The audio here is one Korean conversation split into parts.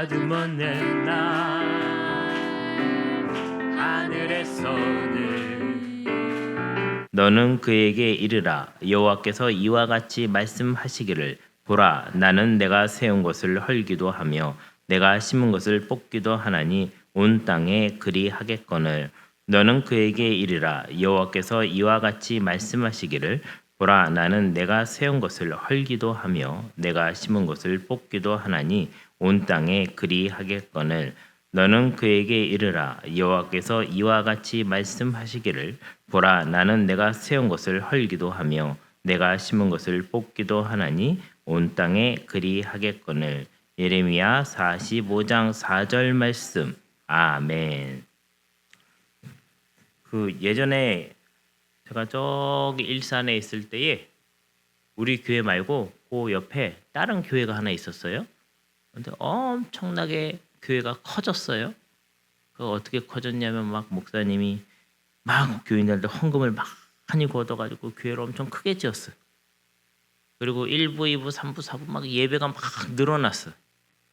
아주 먼 나 하늘에서는 너는 그에게 이르라 여호와께서 이와 같이 말씀하시기를 보라 나는 내가 세운 것을 헐기도 하며 내가 심은 것을 뽑기도 하나니 온 땅에 그리하겠거늘 너는 그에게 이르라 여호와께서 이와 같이 말씀하시기를 보라 나는 내가 세운 것을 헐기도 하며 내가 심은 것을 뽑기도 하나니 온 땅에 그리하겠거늘 너는 그에게 이르라 여호와께서 이와 같이 말씀하시기를 보라 나는 내가 세운 것을 헐기도 하며 내가 심은 것을 뽑기도 하나니 온 땅에 그리하겠거늘 예레미야 45장 4절 말씀. 아멘. 그 예전에 제가 저기 일산에 있을 때에 우리 교회 말고 그 옆에 다른 교회가 하나 있었어요. 근데 엄청나게 교회가 커졌어요. 그 어떻게 커졌냐면 막 목사님이 막 교인들한테 헌금을 많이 걷어가지고 교회를 엄청 크게 지었어요. 그리고 1부, 2부, 3부, 4부 막 예배가 막 늘어났어요.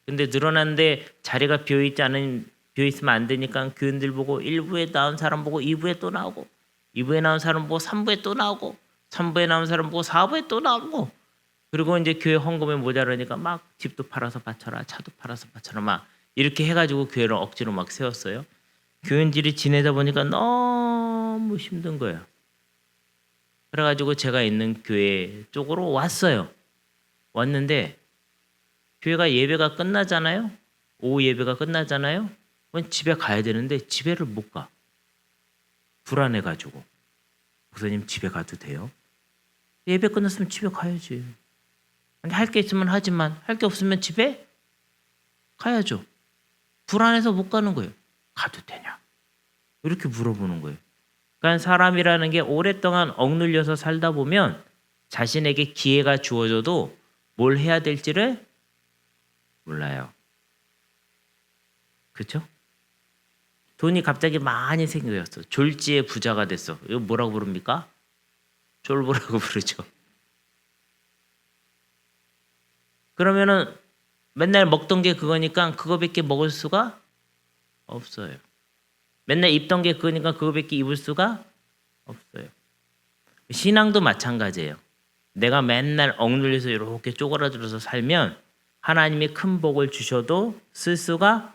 근데 늘어났는데 자리가 비어있으면 안 되니까 교인들 보고 1부에 나온 사람 보고 2부에 또 나오고 2부에 나온 사람 보고 3부에 또 나오고 3부에 나온 사람 보고 4부에 또 나오고 그리고 이제 교회 헌금에 모자라니까 막 집도 팔아서 바쳐라 차도 팔아서 바쳐라 막 이렇게 해가지고 교회를 억지로 막 세웠어요. 교인들이 지내다 보니까 너무 힘든 거예요. 그래가지고 제가 있는 교회 쪽으로 왔어요. 왔는데 교회가 예배가 끝나잖아요. 오후 예배가 끝나잖아요. 그럼 집에 가야 되는데 집에를 못 가. 불안해가지고. 목사님 집에 가도 돼요? 예배 끝났으면 집에 가야지. 할 게 있으면 하지만 할 게 없으면 집에 가야죠. 불안해서 못 가는 거예요. 가도 되냐? 이렇게 물어보는 거예요. 그러니까 사람이라는 게 오랫동안 억눌려서 살다 보면 자신에게 기회가 주어져도 뭘 해야 될지를 몰라요. 그렇죠? 돈이 갑자기 많이 생겼어. 졸지에 부자가 됐어. 이거 뭐라고 부릅니까? 쫄보라고 부르죠. 그러면은 맨날 먹던 게 그거니까 그거밖에 먹을 수가 없어요. 맨날 입던 게 그거니까 그거밖에 입을 수가 없어요. 신앙도 마찬가지예요. 내가 맨날 억눌려서 이렇게 쪼그라들어서 살면 하나님이 큰 복을 주셔도 쓸 수가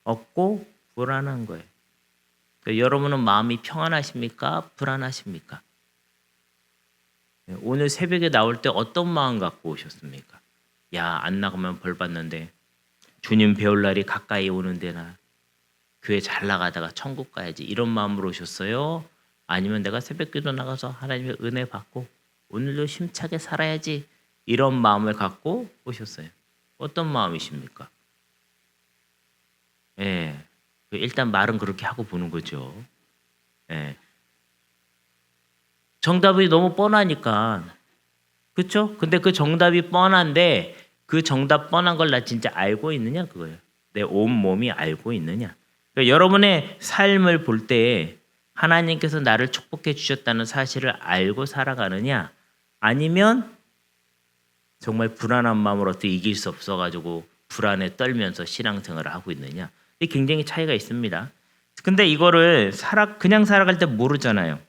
없고 불안한 거예요. 그러니까 여러분은 마음이 평안하십니까? 불안하십니까? 오늘 새벽에 나올 때 어떤 마음 갖고 오셨습니까? 야, 안 나가면 벌 받는데 주님 배울 날이 가까이 오는데 나 교회 잘 나가다가 천국 가야지 이런 마음으로 오셨어요? 아니면 내가 새벽기도 나가서 하나님의 은혜 받고 오늘도 힘차게 살아야지 이런 마음을 갖고 오셨어요? 어떤 마음이십니까? 예, 일단 말은 그렇게 하고 보는 거죠. 예. 정답이 너무 뻔하니까 그렇죠? 근데 그 정답이 뻔한데 그 정답 뻔한 걸 나 진짜 알고 있느냐 그거예요. 내 온 몸이 알고 있느냐. 그러니까 여러분의 삶을 볼 때 하나님께서 나를 축복해 주셨다는 사실을 알고 살아가느냐 아니면 정말 불안한 마음으로 어떻게 이길 수 없어가지고 불안에 떨면서 신앙생활을 하고 있느냐. 이게 굉장히 차이가 있습니다. 근데 이거를 그냥 살아갈 때 모르잖아요.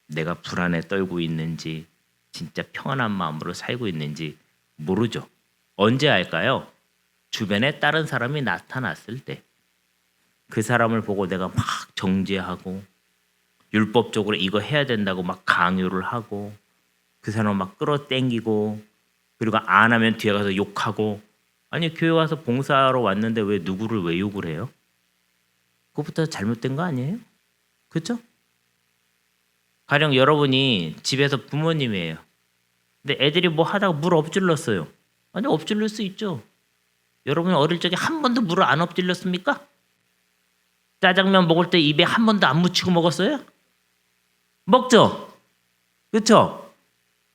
내가 불안에 떨고 있는지 진짜 평안한 마음으로 살고 있는지 모르죠. 언제 알까요? 주변에 다른 사람이 나타났을 때 그 사람을 보고 내가 막 정죄하고 율법적으로 이거 해야 된다고 막 강요를 하고 그 사람을 막 끌어당기고 그리고 안 하면 뒤에 가서 욕하고 아니 교회 와서 봉사하러 왔는데 왜 누구를 왜 욕을 해요? 그것부터 잘못된 거 아니에요? 그렇죠? 가령 여러분이 집에서 부모님이에요. 근데 애들이 뭐 하다가 물 엎질렀어요. 아니 엎질릴 수 있죠. 여러분 어릴 적에 한 번도 물을 안 엎질렀습니까? 짜장면 먹을 때 입에 한 번도 안 묻히고 먹었어요? 먹죠? 그렇죠?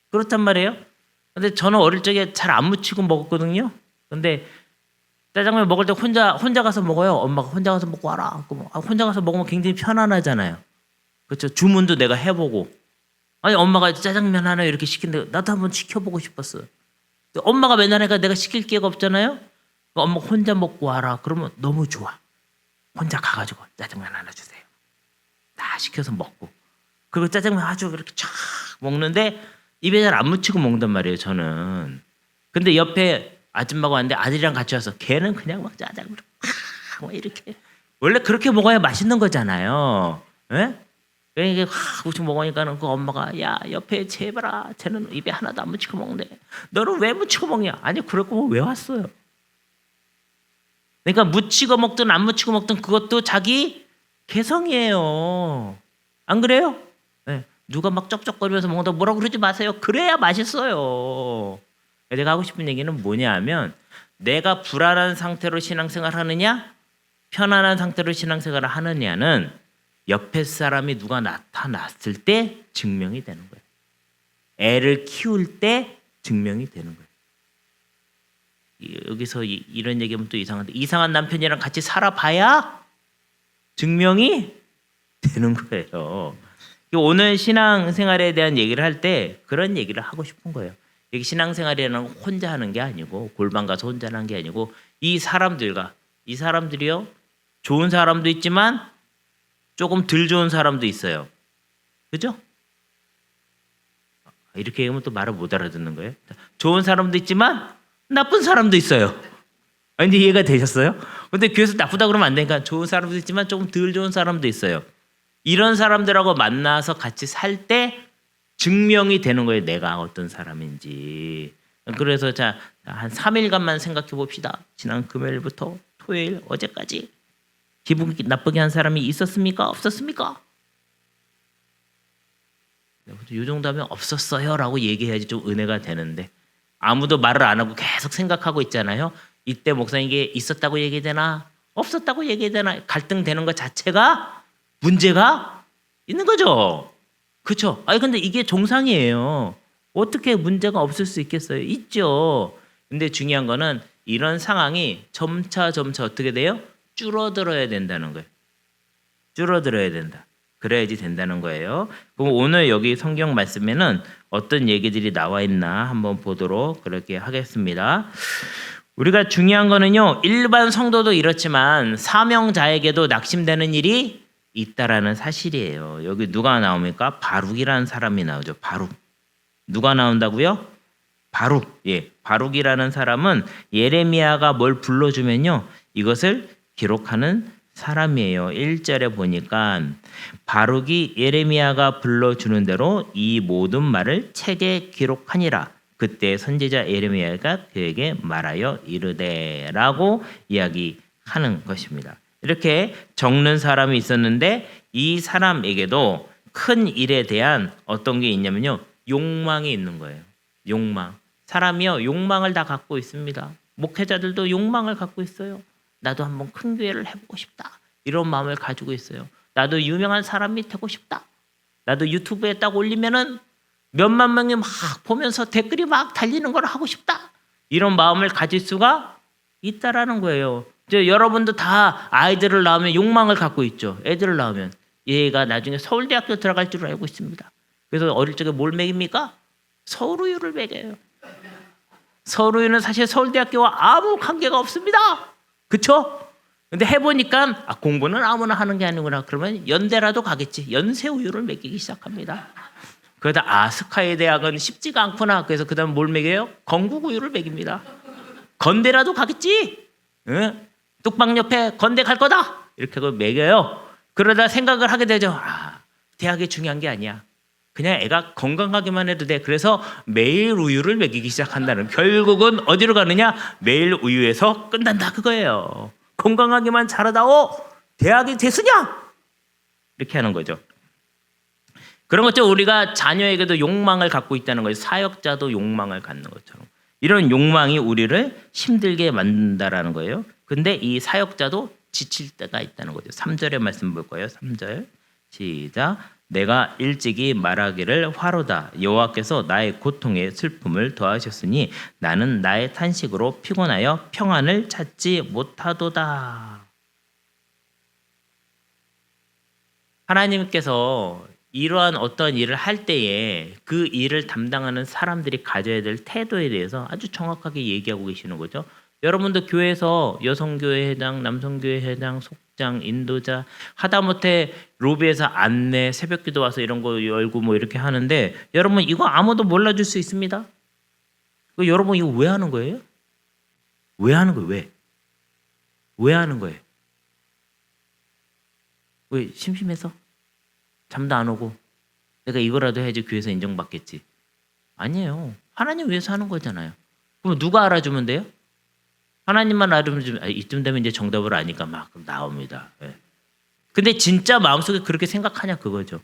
그렇단 말이에요. 근데 저는 어릴 적에 잘 안 묻히고 먹었거든요. 근데 짜장면 먹을 때 혼자 가서 먹어요. 엄마가 혼자 가서 먹고 와라. 혼자 가서 먹으면 굉장히 편안하잖아요. 그렇죠? 주문도 내가 해보고. 아니 엄마가 짜장면 하나 이렇게 시킨데 나도 한번 시켜보고 싶었어요. 엄마가 맨날 하니까 내가 시킬 기회가 없잖아요. 엄마 혼자 먹고 와라. 그러면 너무 좋아. 혼자 가가지고 짜장면 하나 주세요. 다 시켜서 먹고. 그리고 짜장면 아주 그렇게 쫙 먹는데 입에 잘 안 묻히고 먹단 말이에요. 저는. 근데 옆에 아줌마가 왔는데 아들이랑 같이 와서 걔는 그냥 막 짜장면 막 이렇게. 원래 그렇게 먹어야 맛있는 거잖아요. 예? 이게 확 묻히고 먹으니까는 그 엄마가 야 옆에 제발아 쟤는 입에 하나도 안 묻히고 먹네. 너는 왜 묻히고 먹냐? 아니 그럴 거면 왜 왔어요? 그러니까 묻히고 먹든 안 묻히고 먹든 그것도 자기 개성이에요. 안 그래요? 네. 누가 막 쩝쩝거리면서 먹는다 뭐라고 그러지 마세요. 그래야 맛있어요. 내가 하고 싶은 얘기는 뭐냐면 내가 불안한 상태로 신앙생활 하느냐 편안한 상태로 신앙생활을 하느냐는 옆에 사람이 누가 나타났을 때 증명이 되는 거예요. 애를 키울 때 증명이 되는 거예요. 여기서 이런 얘기하면 또 이상한데 이상한 남편이랑 같이 살아봐야 증명이 되는 거예요. 오늘 신앙생활에 대한 얘기를 할 때 그런 얘기를 하고 싶은 거예요. 여기 신앙생활이라는 건 혼자 하는 게 아니고 골방 가서 혼자 하는 게 아니고 이 사람들이요 좋은 사람도 있지만 조금 덜 좋은 사람도 있어요. 그죠? 이렇게 얘기하면 또 말을 못 알아듣는 거예요. 좋은 사람도 있지만 나쁜 사람도 있어요. 이제 이해가 되셨어요? 근데 교회에서 나쁘다 그러면 안 되니까 좋은 사람도 있지만 조금 덜 좋은 사람도 있어요. 이런 사람들하고 만나서 같이 살 때 증명이 되는 거예요. 내가 어떤 사람인지. 그래서 자, 한 3일간만 생각해 봅시다. 지난 금요일부터 토요일 어제까지 기분 나쁘게 한 사람이 있었습니까? 없었습니까? 이 정도 하면 없었어요라고 얘기해야지 좀 은혜가 되는데 아무도 말을 안 하고 계속 생각하고 있잖아요. 이때 목사님 이게 있었다고 얘기해야 되나 없었다고 얘기해야 되나 갈등되는 것 자체가 문제가 있는 거죠. 그렇죠? 아니 근데 이게 정상이에요. 어떻게 문제가 없을 수 있겠어요? 있죠. 근데 중요한 거는 이런 상황이 점차 어떻게 돼요? 줄어들어야 된다는 거예요. 줄어들어야 된다. 그래야지 된다는 거예요. 그럼 오늘 여기 성경 말씀에는 어떤 얘기들이 나와 있나 한번 보도록 그렇게 하겠습니다. 우리가 중요한 거는요. 일반 성도도 이렇지만 사명자에게도 낙심되는 일이 있다라는 사실이에요. 여기 누가 나옵니까? 바룩이라는 사람이 나오죠. 바룩. 누가 나온다고요? 바룩. 예. 바룩이라는 사람은 예레미야가 뭘 불러주면요. 이것을 기록하는 사람이에요. 1절에 보니까 바룩이 예레미야가 불러주는 대로 이 모든 말을 책에 기록하니라. 그때 선지자 예레미야가 그에게 말하여 이르되라고 이야기하는 것입니다. 이렇게 적는 사람이 있었는데 이 사람에게도 큰 일에 대한 어떤 게 있냐면요. 욕망이 있는 거예요. 욕망. 사람이요. 욕망을 다 갖고 있습니다. 목회자들도 욕망을 갖고 있어요. 나도 한번 큰 교회를 해보고 싶다. 이런 마음을 가지고 있어요. 나도 유명한 사람이 되고 싶다. 나도 유튜브에 딱 올리면은 몇만 명이 막 보면서 댓글이 막 달리는 걸 하고 싶다. 이런 마음을 가질 수가 있다라는 거예요. 여러분도 다 아이들을 낳으면 욕망을 갖고 있죠. 애들을 낳으면 얘가 나중에 서울대학교 들어갈 줄 알고 있습니다. 그래서 어릴 적에 뭘 먹입니까? 서울우유를 먹여요. 서울우유는 사실 서울대학교와 아무 관계가 없습니다. 그렇죠? 근데 해보니까 공부는 아무나 하는 게 아니구나. 그러면 연대라도 가겠지. 연세우유를 먹이기 시작합니다. 그러다 스카이 대학은 쉽지가 않구나. 그래서 그다음 뭘 먹여요? 건국우유를 먹입니다. 건대라도 가겠지. 응? 뚝방 옆에 건대 갈 거다. 이렇게 먹여요. 그러다 생각을 하게 되죠. 대학이 중요한 게 아니야. 그냥 애가 건강하기만 해도 돼. 그래서 매일 우유를 먹이기 시작한다는. 결국은 어디로 가느냐? 매일 우유에서 끝난다 그거예요. 건강하기만 잘하다오. 대학이 됐으냐? 이렇게 하는 거죠. 그런 것처럼 우리가 자녀에게도 욕망을 갖고 있다는 거예요. 사역자도 욕망을 갖는 것처럼. 이런 욕망이 우리를 힘들게 만든다라는 거예요. 근데 이 사역자도 지칠 때가 있다는 거죠. 3절의 말씀 볼 거예요. 3절 시작. 내가 일찍이 말하기를 화로다. 여호와께서 나의 고통에 슬픔을 더하셨으니 나는 나의 탄식으로 피곤하여 평안을 찾지 못하도다. 하나님께서 이러한 어떤 일을 할 때에 그 일을 담당하는 사람들이 가져야 될 태도에 대해서 아주 정확하게 얘기하고 계시는 거죠. 여러분도 교회에서 여성교회 회장, 남성교회 회장, 속장, 인도자 하다못해 로비에서 안내, 새벽기도 와서 이런 거 열고 뭐 이렇게 하는데 여러분 이거 아무도 몰라줄 수 있습니다. 여러분 이거 왜 하는 거예요? 왜 하는 거예요? 왜? 왜 하는 거예요? 왜 심심해서? 잠도 안 오고 내가 이거라도 해야지 교회에서 인정받겠지. 아니에요. 하나님 위해서 하는 거잖아요. 그럼 누가 알아주면 돼요? 하나님만 알아주면 이쯤 되면 이제 정답을 아니까 막 나옵니다. 예. 근데 진짜 마음속에 그렇게 생각하냐 그거죠.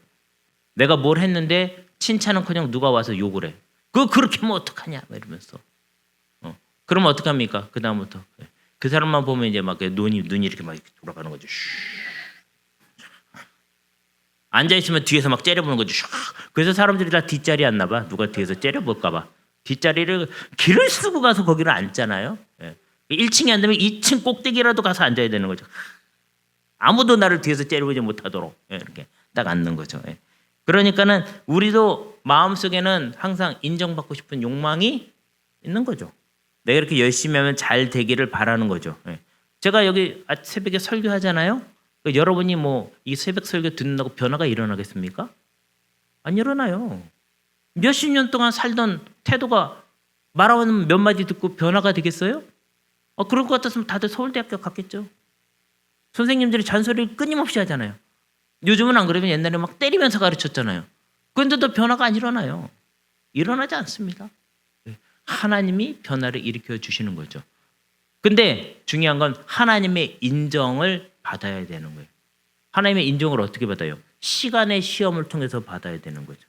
내가 뭘 했는데 칭찬은커녕 누가 와서 욕을 해. 그렇게 하면 어떡하냐 이러면서. 그러면 어떡합니까? 그 다음부터 그 사람만 보면 이제 막 눈이 이렇게 막 돌아가는 거죠. 앉아 있으면 뒤에서 막 째려보는 거죠. 그래서 사람들이 다 뒷자리 앉나 봐. 누가 뒤에서 째려볼까 봐. 뒷자리를 길을 쓰고 가서 거기를 앉잖아요. 1층에 앉으면 2층 꼭대기라도 가서 앉아야 되는 거죠. 아무도 나를 뒤에서 째려보지 못하도록 이렇게 딱 앉는 거죠. 그러니까는 우리도 마음속에는 항상 인정받고 싶은 욕망이 있는 거죠. 내가 이렇게 열심히 하면 잘 되기를 바라는 거죠. 제가 여기 새벽에 설교하잖아요. 여러분이 뭐 이 새벽 설교 듣는다고 변화가 일어나겠습니까? 안 일어나요. 몇십 년 동안 살던 태도가 말하면 몇 마디 듣고 변화가 되겠어요? 그럴 것 같았으면 다들 서울대학교 갔겠죠. 선생님들이 잔소리를 끊임없이 하잖아요. 요즘은 안 그러면 옛날에 막 때리면서 가르쳤잖아요. 그런데도 변화가 안 일어나요. 일어나지 않습니다. 하나님이 변화를 일으켜 주시는 거죠. 근데 중요한 건 하나님의 인정을 받아야 되는 거예요. 하나님의 인정을 어떻게 받아요? 시간의 시험을 통해서 받아야 되는 거죠.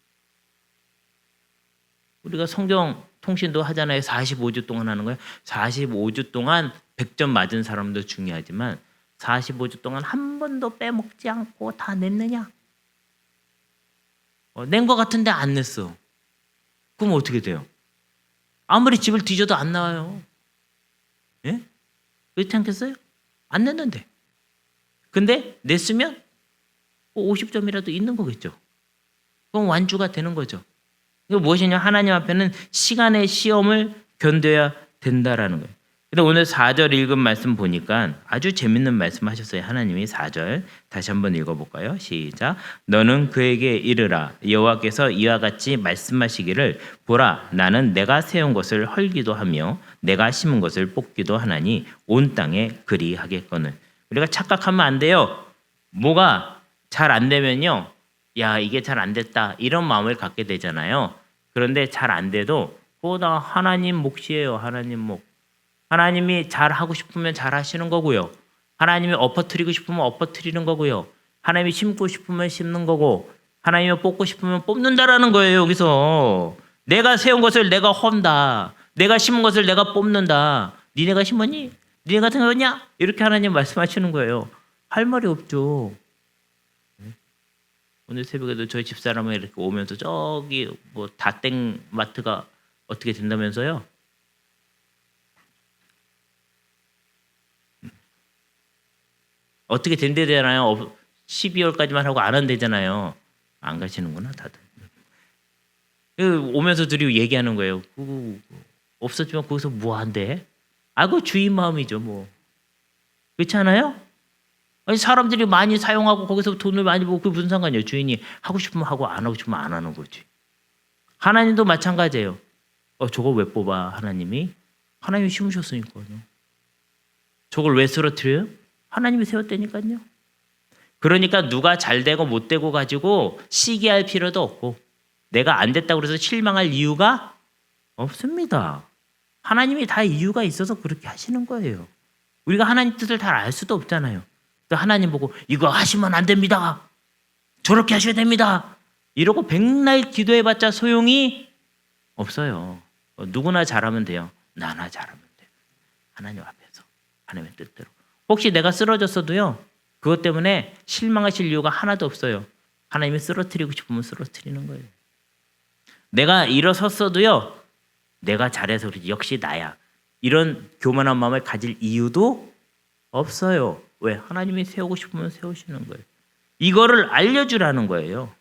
우리가 성경 통신도 하잖아요. 45주 동안 하는 거예요. 45주 동안 100점 맞은 사람도 중요하지만 45주 동안 한 번도 빼먹지 않고 다 냈느냐? 낸 것 같은데 안 냈어. 그럼 어떻게 돼요? 아무리 집을 뒤져도 안 나와요. 예? 그렇지 않겠어요? 안 냈는데. 근데 냈으면 50점이라도 있는 거겠죠. 그럼 완주가 되는 거죠. 이거 무엇이냐? 하나님 앞에는 시간의 시험을 견뎌야 된다라는 거예요. 근데 오늘 4절 읽은 말씀 보니까 아주 재밌는 말씀 하셨어요. 하나님이 4절 다시 한번 읽어볼까요? 시작. 너는 그에게 이르라. 여호와께서 이와 같이 말씀하시기를 보라 나는 내가 세운 것을 헐기도 하며 내가 심은 것을 뽑기도 하나니 온 땅에 그리 하겠거늘. 우리가 착각하면 안 돼요. 뭐가 잘 안 되면요. 야 이게 잘 안 됐다 이런 마음을 갖게 되잖아요. 그런데 잘 안 돼도 나 하나님 몫이에요. 하나님 몫. 하나님이 잘하고 싶으면 잘하시는 거고요. 하나님이 엎어뜨리고 싶으면 엎어뜨리는 거고요. 하나님이 심고 싶으면 심는 거고 하나님이 뽑고 싶으면 뽑는다라는 거예요. 여기서 내가 세운 것을 내가 헌다. 내가 심은 것을 내가 뽑는다. 니네가 심었니? 니네가 세웠냐? 이렇게 하나님 말씀하시는 거예요. 할 말이 없죠. 오늘 새벽에도 저희 집사람이 이렇게 오면서 저기 뭐 다땡 마트가 어떻게 된다면서요? 어떻게 된대잖아요. 12월까지만 하고 안 한대잖아요. 안 가시는구나 다들. 오면서 둘이 얘기하는 거예요. 없었지만 거기서 뭐 한대? 그 주인 마음이죠 뭐. 그렇지 않아요? 아니 사람들이 많이 사용하고 거기서 돈을 많이 벌고 그게 무슨 상관이에요. 주인이 하고 싶으면 하고 안 하고 싶으면 안 하는 거지. 하나님도 마찬가지예요. 저거 왜 뽑아 하나님이? 하나님이 심으셨으니까요. 저걸 왜 쓰러뜨려요? 하나님이 세웠다니까요. 그러니까 누가 잘 되고 못 되고 가지고 시기할 필요도 없고 내가 안 됐다고 해서 실망할 이유가 없습니다. 하나님이 다 이유가 있어서 그렇게 하시는 거예요. 우리가 하나님 뜻을 잘 알 수도 없잖아요. 또 하나님 보고 이거 하시면 안 됩니다. 저렇게 하셔야 됩니다. 이러고 백날 기도해봤자 소용이 없어요. 누구나 잘하면 돼요. 나나 잘하면 돼요. 하나님 앞에서 하나님의 뜻대로. 혹시 내가 쓰러졌어도요. 그것 때문에 실망하실 이유가 하나도 없어요. 하나님이 쓰러뜨리고 싶으면 쓰러뜨리는 거예요. 내가 일어섰어도요. 내가 잘해서 그렇지 역시 나야. 이런 교만한 마음을 가질 이유도 없어요. 왜? 하나님이 세우고 싶으면 세우시는 거예요. 이거를 알려주라는 거예요.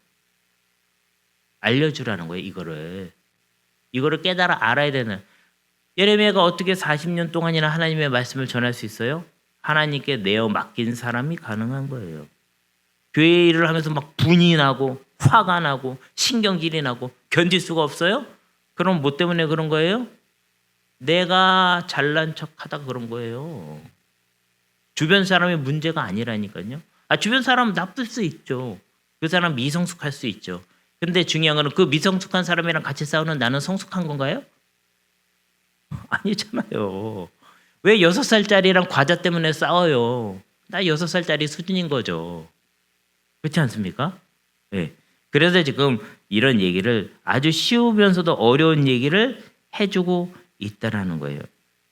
알려주라는 거예요. 이거를 깨달아 알아야 되는. 예레미야가 어떻게 40년 동안이나 하나님의 말씀을 전할 수 있어요? 하나님께 내어 맡긴 사람이 가능한 거예요. 교회 일을 하면서 막 분이 나고 화가 나고 신경질이 나고 견딜 수가 없어요? 그럼 뭐 때문에 그런 거예요? 내가 잘난 척하다 그런 거예요. 주변 사람의 문제가 아니라니까요. 주변 사람은 나쁠 수 있죠. 그 사람 미성숙할 수 있죠. 근데 중요한 거는 그 미성숙한 사람이랑 같이 싸우는 나는 성숙한 건가요? 아니잖아요. 왜 6살짜리랑 과자 때문에 싸워요? 나 6살짜리 수준인 거죠. 그렇지 않습니까? 네. 그래서 지금 이런 얘기를 아주 쉬우면서도 어려운 얘기를 해주고 있다라는 거예요.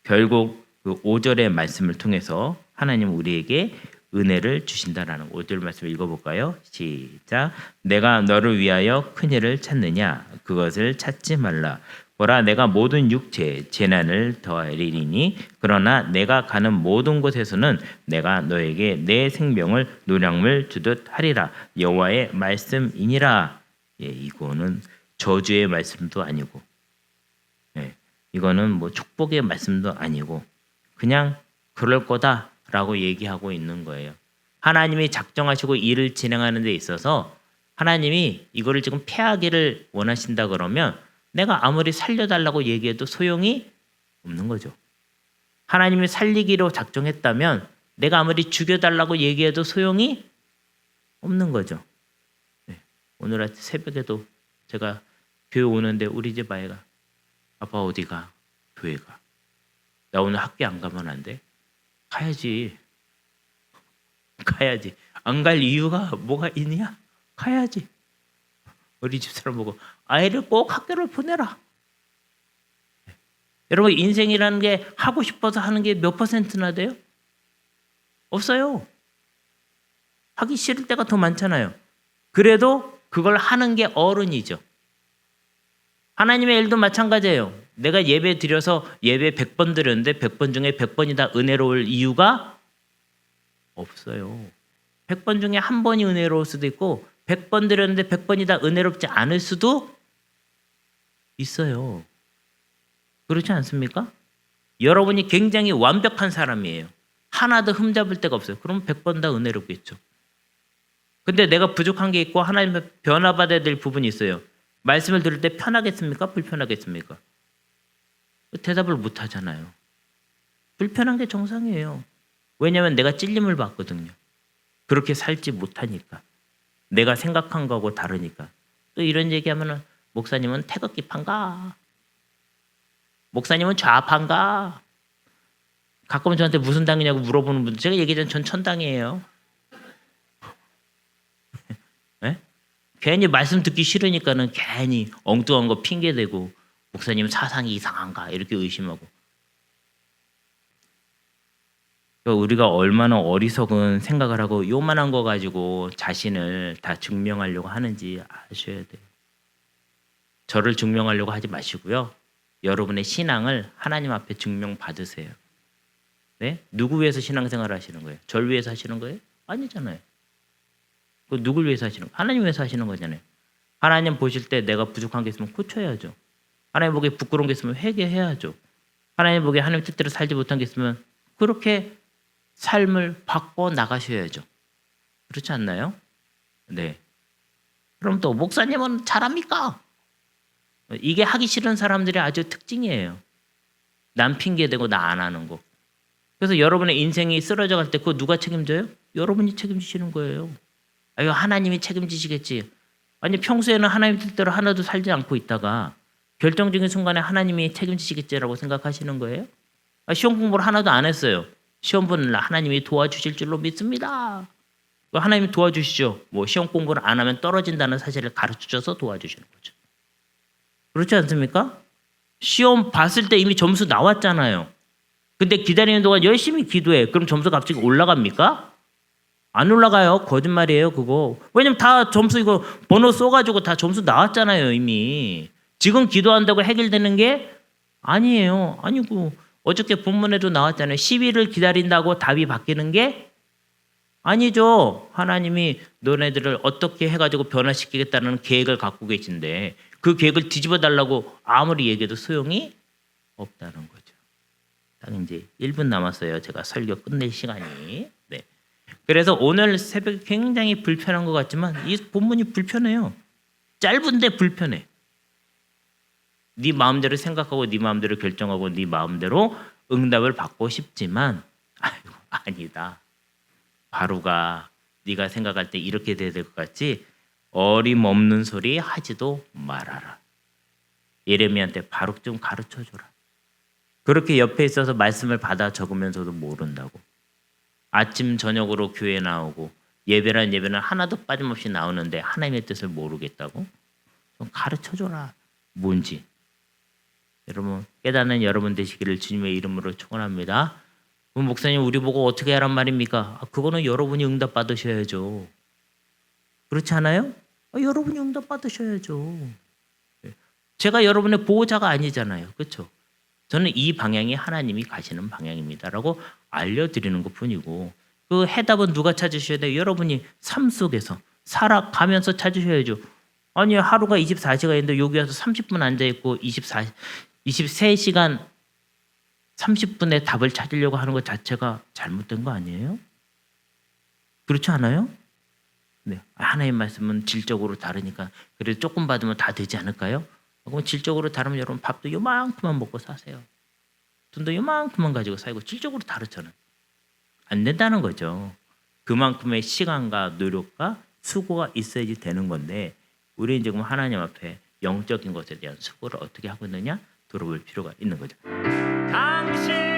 결국 그 5절의 말씀을 통해서 하나님 우리에게 은혜를 주신다라는 5절 말씀 읽어볼까요? 시작. 내가 너를 위하여 큰 일을 찾느냐? 그것을 찾지 말라. 보라 내가 모든 육체에 재난을 더하리니 그러나 내가 가는 모든 곳에서는 내가 너에게 내 생명을 노량물 주듯 하리라. 여호와의 말씀이니라. 예, 이거는 저주의 말씀도 아니고, 예, 이거는 뭐 축복의 말씀도 아니고 그냥 그럴 거다라고 얘기하고 있는 거예요. 하나님이 작정하시고 일을 진행하는 데 있어서 하나님이 이거를 지금 패하기를 원하신다 그러면 내가 아무리 살려달라고 얘기해도 소용이 없는 거죠. 하나님이 살리기로 작정했다면 내가 아무리 죽여달라고 얘기해도 소용이 없는 거죠. 네. 오늘 새벽에도 제가 교회 오는데 우리 집 아이가 아빠 어디가? 교회 가. 나 오늘 학교 안 가면 안 돼? 가야지. 가야지. 안 갈 이유가 뭐가 있냐? 가야지. 우리 집사람 보고 아이를 꼭 학교를 보내라. 여러분 인생이라는 게 하고 싶어서 하는 게 몇 %나 돼요? 없어요. 하기 싫을 때가 더 많잖아요. 그래도 그걸 하는 게 어른이죠. 하나님의 일도 마찬가지예요. 내가 예배 드려서 예배 100번 드렸는데 100번 중에 100번이 다 은혜로울 이유가 없어요. 100번 중에 한 번이 은혜로울 수도 있고 100번 드렸는데 100번이 다 은혜롭지 않을 수도 있어요. 그렇지 않습니까? 여러분이 굉장히 완벽한 사람이에요. 하나도 흠잡을 데가 없어요. 그럼 100번 다 은혜롭겠죠. 근데 내가 부족한 게 있고 하나님의 변화받아야 될 부분이 있어요. 말씀을 들을 때 편하겠습니까? 불편하겠습니까? 대답을 못 하잖아요. 불편한 게 정상이에요. 왜냐하면 내가 찔림을 받거든요. 그렇게 살지 못하니까. 내가 생각한 거하고 다르니까. 또 이런 얘기하면은 목사님은 태극기판가? 목사님은 좌판가? 가끔 저한테 무슨 당이냐고 물어보는 분들 제가 얘기하자면 전 천당이에요. 네? 괜히 말씀 듣기 싫으니까는 괜히 엉뚱한 거 핑계대고 목사님 사상이 이상한가 이렇게 의심하고. 우리가 얼마나 어리석은 생각을 하고 요만한 거 가지고 자신을 다 증명하려고 하는지 아셔야 돼요. 저를 증명하려고 하지 마시고요. 여러분의 신앙을 하나님 앞에 증명받으세요. 네? 누구 위해서 신앙생활을 하시는 거예요? 절 위해서 하시는 거예요? 아니잖아요. 누굴 위해서 하시는 거예요? 하나님 위해서 하시는 거잖아요. 하나님 보실 때 내가 부족한 게 있으면 고쳐야죠. 하나님 보기에 부끄러운 게 있으면 회개해야죠. 하나님 보기에 하나님 뜻대로 살지 못한 게 있으면 그렇게 삶을 바꿔 나가셔야죠. 그렇지 않나요? 네. 그럼 또 목사님은 잘합니까? 이게 하기 싫은 사람들의 아주 특징이에요. 남 핑계대고 나 안 하는 거. 그래서 여러분의 인생이 쓰러져 갈 때 그거 누가 책임져요? 여러분이 책임지시는 거예요. 아유 하나님이 책임지시겠지. 아니 평소에는 하나님 뜻대로 하나도 살지 않고 있다가 결정적인 순간에 하나님이 책임지시겠지라고 생각하시는 거예요? 시험 공부를 하나도 안 했어요. 시험 보는 날 하나님이 도와주실 줄로 믿습니다. 하나님이 도와주시죠. 뭐 시험 공부를 안 하면 떨어진다는 사실을 가르쳐줘서 도와주시는 거죠. 그렇지 않습니까? 시험 봤을 때 이미 점수 나왔잖아요. 근데 기다리는 동안 열심히 기도해. 그럼 점수가 갑자기 올라갑니까? 안 올라가요. 거짓말이에요 그거. 왜냐면 다 점수 이거 번호 써가지고 다 점수 나왔잖아요 이미. 지금 기도한다고 해결되는 게 아니에요. 아니고 어저께 본문에도 나왔잖아요. 10일을 기다린다고 답이 바뀌는 게 아니죠. 하나님이 너네들을 어떻게 해가지고 변화시키겠다는 계획을 갖고 계신데 그 계획을 뒤집어 달라고 아무리 얘기해도 소용이 없다는 거죠. 딱 이제 1분 남았어요. 제가 설교 끝낼 시간이. 네. 그래서 오늘 새벽에 굉장히 불편한 것 같지만 이 본문이 불편해요. 짧은데 불편해. 네 마음대로 생각하고 네 마음대로 결정하고 네 마음대로 응답을 받고 싶지만 아이고, 아니다. 바로가 네가 생각할 때 이렇게 돼야 될 것 같지 어림없는 소리 하지도 말아라. 예레미야한테 바룩 좀 가르쳐줘라. 그렇게 옆에 있어서 말씀을 받아 적으면서도 모른다고. 아침 저녁으로 교회 나오고 예배란 예배는 하나도 빠짐없이 나오는데 하나님의 뜻을 모르겠다고? 좀 가르쳐줘라. 뭔지. 여러분 깨닫는 여러분 되시기를 주님의 이름으로 축원합니다. 목사님 우리 보고 어떻게 하란 말입니까? 그거는 여러분이 응답 받으셔야죠. 그렇지 않아요? 여러분이 응답 받으셔야죠. 제가 여러분의 보호자가 아니잖아요. 그렇죠? 저는 이 방향이 하나님이 가시는 방향입니다라고 알려드리는 것뿐이고 그 해답은 누가 찾으셔야 돼요? 여러분이 삶 속에서 살아가면서 찾으셔야죠. 아니 하루가 24시간인데 여기 와서 30분 앉아있고 23시간 30분의 답을 찾으려고 하는 것 자체가 잘못된 거 아니에요? 그렇지 않아요? 네. 하나님 말씀은 질적으로 다르니까 그래도 조금 받으면 다 되지 않을까요? 그럼 질적으로 다르면 여러분 밥도 요만큼만 먹고 사세요. 돈도 요만큼만 가지고 살고 질적으로 다르잖아요. 안 된다는 거죠. 그만큼의 시간과 노력과 수고가 있어야지 되는 건데 우리는 지금 하나님 앞에 영적인 것에 대한 수고를 어떻게 하고 있느냐 돌아볼 필요가 있는 거죠. 당신